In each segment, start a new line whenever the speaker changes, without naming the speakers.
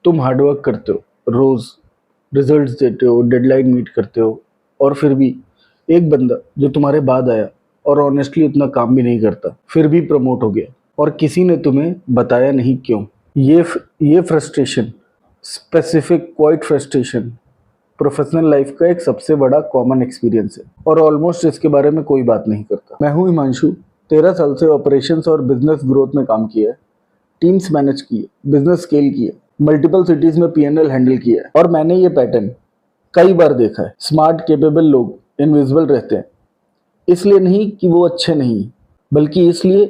तुम हार्डवर्क करते हो, रोज रिजल्ट्स देते हो, डेडलाइन मीट करते हो, और फिर भी एक बंदा जो तुम्हारे बाद आया और ऑनेस्टली उतना काम भी नहीं करता, फिर भी प्रमोट हो गया और किसी ने तुम्हें बताया नहीं क्यों। ये frustration, specific quite frustration, professional life का एक सबसे बड़ा कॉमन एक्सपीरियंस है और ऑलमोस्ट इसके बारे में कोई बात नहीं करता। मैं हूं हिमांशु, 13 साल से ऑपरेशंस और बिजनेस ग्रोथ में काम किया है, टीम्स मैनेज किए, बिजनेस स्केल किए, मल्टीपल सिटीज में पीएनएल हैंडल किया है और मैंने ये पैटर्न कई बार देखा है। स्मार्ट केपेबल लोग इनविजिबल रहते हैं, इसलिए नहीं कि वो अच्छे नहीं, बल्कि इसलिए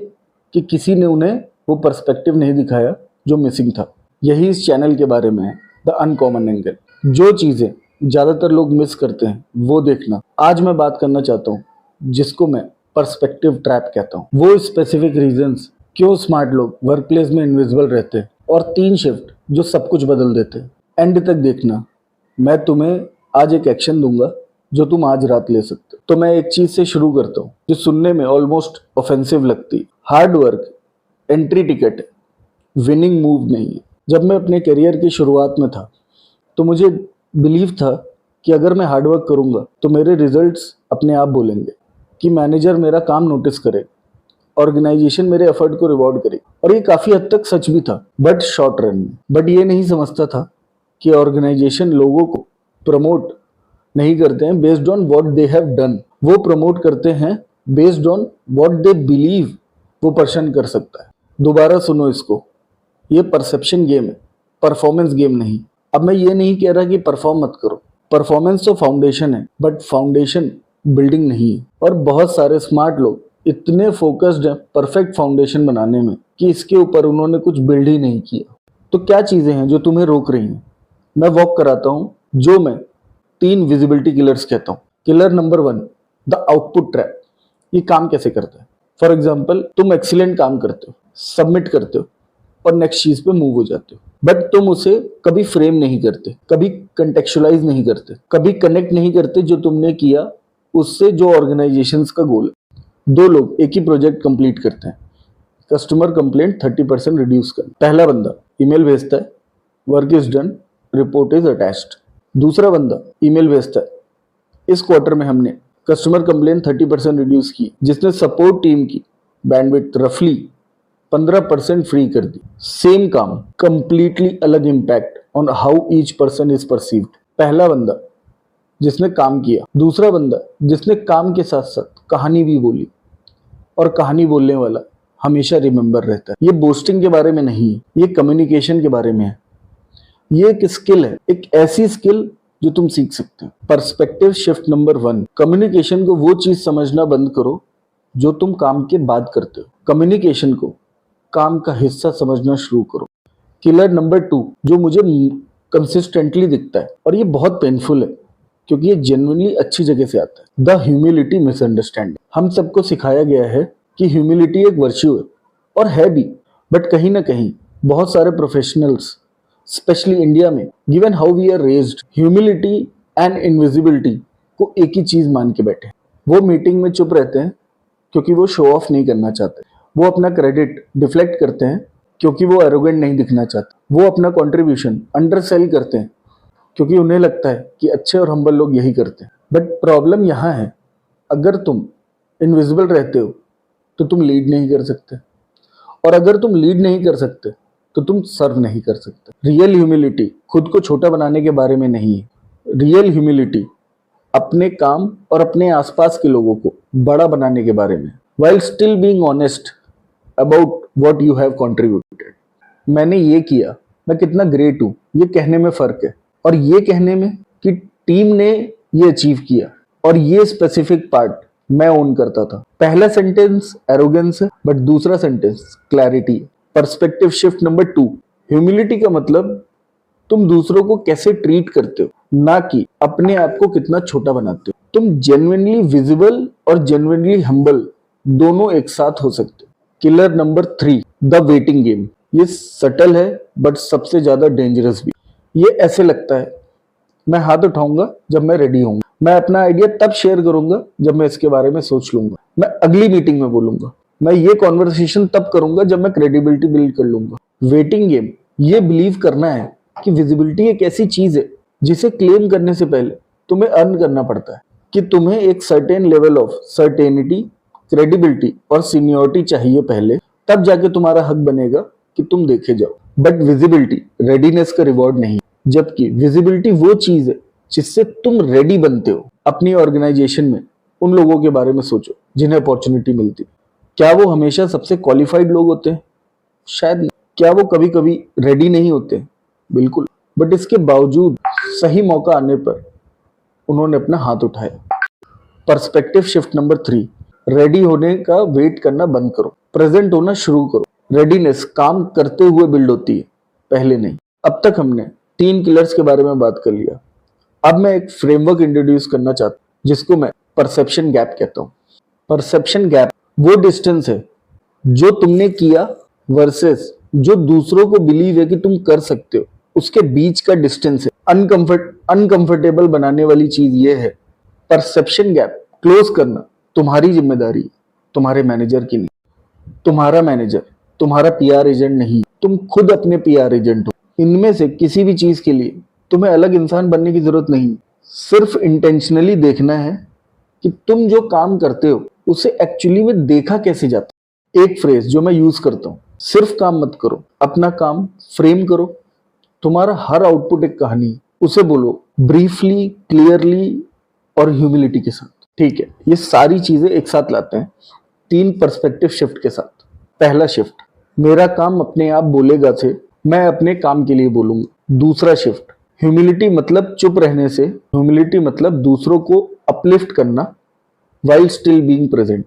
कि किसी ने उन्हें वो पर्सपेक्टिव नहीं दिखाया जो मिसिंग था। यही इस चैनल के बारे में है, द अनकॉमन एंगल। जो चीज़ें ज़्यादातर लोग मिस करते हैं वो देखना। आज मैं बात करना चाहता हूँ जिसको मैं पर्सपेक्टिव ट्रैप कहता हूँ। वो स्पेसिफिक रीजंस क्यों स्मार्ट लोग वर्क प्लेस में इनविजिबल रहते हैं और 3 शिफ्ट जो सब कुछ बदल देते हैं। एंड तक देखना। मैं तुम्हें आज एक एक्शन दूंगा जो तुम आज रात ले सकते हो। तो मैं एक चीज़ से शुरू करता हूँ जो सुनने में ऑलमोस्ट ऑफेंसिव लगती है। हार्ड वर्क एंट्री टिकट है, विनिंग मूव नहीं है। जब मैं अपने करियर की शुरुआत में था तो मुझे बिलीव था कि अगर मैं हार्डवर्क करूंगा तो मेरे रिजल्ट्स अपने आप बोलेंगे, कि मैनेजर मेरा काम नोटिस करे, ऑर्गेनाइजेशन मेरे एफर्ट को रिवॉर्ड करे। और ये काफ़ी हद तक सच भी था, बट शॉर्ट रन में। बट ये नहीं समझता था कि ऑर्गेनाइजेशन लोगों को प्रमोट नहीं करते हैं based on what they have done, वो प्रमोट करते हैं based on what they believe वो पर्सन कर सकता है। दोबारा सुनो इसको, ये परसेप्शन गेम है, परफॉर्मेंस गेम नहीं। अब मैं ये नहीं कह रहा कि परफॉर्म मत करो, परफॉर्मेंस तो फाउंडेशन है, बट फाउंडेशन बिल्डिंग नहीं है। और बहुत सारे स्मार्ट लोग इतने फोकस्ड हैं परफेक्ट फाउंडेशन बनाने में कि इसके ऊपर उन्होंने कुछ बिल्ड ही नहीं किया। तो क्या चीज़ें हैं जो तुम्हें रोक रही हैं? मैं वॉक कराता हूँ जो मैं 3 विजिबिलिटी किलर्स कहता हूँ। Killer number 1, the output trap. ये काम कैसे करता है? फॉर एग्जाम्पल, तुम एक्सीलेंट काम करते हो, सबमिट करते हो और नेक्स्ट चीज पे मूव हो जाते हो, बट तुम उसे कभी फ्रेम नहीं करते, कभी कंटेक्चुअलाइज नहीं करते, कभी कनेक्ट नहीं करते जो तुमने किया उससे जो ऑर्गेनाइजेशंस का गोल है। 2 लोग एक ही प्रोजेक्ट कंप्लीट करते हैं, कस्टमर कंप्लेंट 30% रिड्यूस कर। पहला बंदा ईमेल भेजता है, work is done, report is attached. दूसरा बंदा ईमेल भेजता है, इस क्वार्टर में हमने कस्टमर कंप्लेंट 30% रिड्यूस की, जिसने सपोर्ट टीम की बैंडविड्थ रफली 15% फ्री कर दी। सेम काम, कंप्लीटली अलग impact on how each person is perceived. पहला बंदा जिसने काम किया, दूसरा बंदा जिसने काम के साथ साथ कहानी भी बोली, और कहानी बोलने वाला हमेशा रिमेंबर रहता है। ये बोस्टिंग के बारे में नहीं है, ये कम्युनिकेशन के बारे में है। ये एक स्किल है, एक ऐसी स्किल जो तुम सीख सकते हो। पर्सपेक्टिव शिफ्ट नंबर 1, कम्युनिकेशन को वो चीज समझना बंद करो जो तुम काम के बाद करते हो। कम्युनिकेशन को काम का हिस्सा समझना शुरू करो। किलर नंबर 2 जो मुझे कंसिस्टेंटली दिखता है, और ये बहुत पेनफुल है क्योंकि ये जेन्युइनली अच्छी जगह से आता है, द ह्यूमिलिटी मिसअंडरस्टैंडिंग। हम सबको सिखाया गया है कि ह्यूमिलिटी एक वर्च्यू है, और है भी, बट कहीं ना कहीं बहुत सारे प्रोफेशनल्स स्पेशली इंडिया में, given how we are raised, humility and invisibility को एक ही चीज मान के बैठे हैं। वो मीटिंग में चुप रहते हैं क्योंकि वो शो ऑफ नहीं करना चाहते, वो अपना क्रेडिट डिफ्लेक्ट करते हैं क्योंकि वो एरोगेंट नहीं दिखना चाहते, वो अपना कंट्रीब्यूशन अंडरसेल करते हैं क्योंकि उन्हें लगता है कि अच्छे और हम्बल लोग यही करते हैं। बट प्रॉब्लम यहाँ है, अगर तुम इनविजिबल रहते हो तो तुम लीड नहीं कर सकते, और अगर तुम लीड नहीं कर सकते तो तुम सर्व नहीं कर सकते। रियल ह्यूमिलिटी खुद को छोटा बनाने के बारे में नहीं है, रियल ह्यूमिलिटी अपने काम और अपने आसपास के लोगों को बड़ा बनाने के बारे में, while still being honest about what you have contributed। मैंने ये किया, मैं कितना ग्रेट हूँ, ये कहने में फर्क है, और ये कहने में कि टीम ने ये अचीव किया और ये स्पेसिफिक पार्ट मैं ओन करता था। पहला सेंटेंस एरोगेंस है, बट दूसरा सेंटेंस क्लैरिटी है। पर्सपेक्टिव शिफ्ट नंबर 2, ह्यूमिलिटी का मतलब तुम दूसरों को कैसे ट्रीट करते हो, ना कि अपने आप को कितना छोटा बनाते हो। तुम जेन्युइनली विजिबल और जेन्युइनली हम्बल दोनों एक साथ हो सकते हो। Killer number 3, the waiting game. ये सटल है बट सबसे ज्यादा डेंजरस भी। ये ऐसे लगता है, मैं हाथ उठाऊंगा जब मैं रेडी होऊंगा, मैं अपना आइडिया तब शेयर करूंगा जब मैं इसके बारे में सोच लूंगा, मैं अगली मीटिंग में बोलूंगा, मैं ये कॉन्वर्सेशन तब करूंगा जब मैं क्रेडिबिलिटी बिल्ड कर लूंगा। वेटिंग गेम, ये बिलीव करना है कि विजिबिलिटी एक ऐसी चीज है जिसे क्लेम करने से पहले तुम्हें अर्न करना पड़ता है, कि तुम्हें एक certain level of certainty, credibility और सीनियोरिटी चाहिए पहले, तब जाके तुम्हारा हक बनेगा कि तुम देखे जाओ। बट विजिबिलिटी रेडीनेस का रिवॉर्ड नहीं, जबकि विजिबिलिटी वो चीज है जिससे तुम रेडी बनते हो। अपनी ऑर्गेनाइजेशन में उन लोगों के बारे में सोचो जिन्हें अपॉर्चुनिटी मिलती। क्या वो हमेशा सबसे क्वालिफाइड लोग होते हैं? शायद नहीं। क्या वो कभी कभी रेडी नहीं होते? बिल्कुल। बट इसके बावजूद सही मौका आने पर उन्होंने अपना हाथ उठाया। पर्सपेक्टिव शिफ्ट नंबर 3, रेडी होने का वेट करना बंद करो, प्रेजेंट होना शुरू करो। रेडीनेस काम करते हुए बिल्ड होती है, पहले नहीं। अब तक हमने 3 किलर्स के बारे में बात कर लिया। अब मैं एक फ्रेमवर्क इंट्रोड्यूस करना चाहता हूं जिसको मैं परसेप्शन गैप कहता हूं। परसेप्शन गैप वो डिस्टेंस है जो तुमने किया वर्सेस जो दूसरों को बिलीव है कि तुम कर सकते हो, उसके बीच का डिस्टेंस है। अनकंफर्टेबल बनाने वाली चीज ये है, परसेप्शन गैप क्लोज करना तुम्हारी जिम्मेदारी है, तुम्हारे मैनेजर की नहीं। तुम्हारा मैनेजर तुम्हारा पीआर एजेंट नहीं, तुम खुद अपने पीआर एजेंट हो। इनमें से किसी भी चीज के लिए तुम्हें अलग इंसान बनने की जरूरत नहीं। सिर्फ इंटेंशनली देखना है कि तुम जो काम करते हो उसे एक्चुअली में देखा कैसे जाता है। एक फ्रेज जो मैं यूज करता हूं, सिर्फ काम मत करो, अपना काम फ्रेम करो। तुम्हारा हर आउटपुट एक कहानी है, उसे बोलो ब्रीफली, क्लियरली और ह्यूमिलिटी के साथ। ठीक है, ये सारी चीजें एक साथ लाते हैं 3 पर्सपेक्टिव शिफ्ट के साथ। पहला शिफ्ट, मेरा काम अपने आप बोलेगा से मैं अपने काम के लिए बोलूंगा। दूसरा शिफ्ट, ह्यूमिलिटी मतलब चुप रहने से ह्यूमिलिटी मतलब दूसरों को अपलिफ्ट करना वाइल स्टिल बीइंग प्रेजेंट।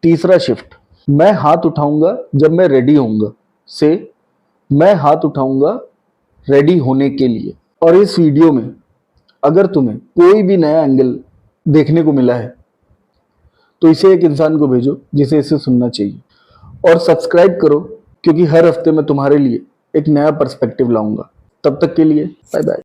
तीसरा शिफ्ट, मैं हाथ उठाऊंगा जब मैं रेडी होऊंगा से मैं हाथ उठाऊंगा रेडी होने के लिए। और इस वीडियो में अगर तुम्हें कोई भी नया एंगल देखने को मिला है तो इसे एक इंसान को भेजो जिसे इसे सुनना चाहिए, और सब्सक्राइब करो क्योंकि हर हफ्ते मैं तुम्हारे लिए एक नया पर्सपेक्टिव लाऊंगा। तब तक के लिए बाय बाय।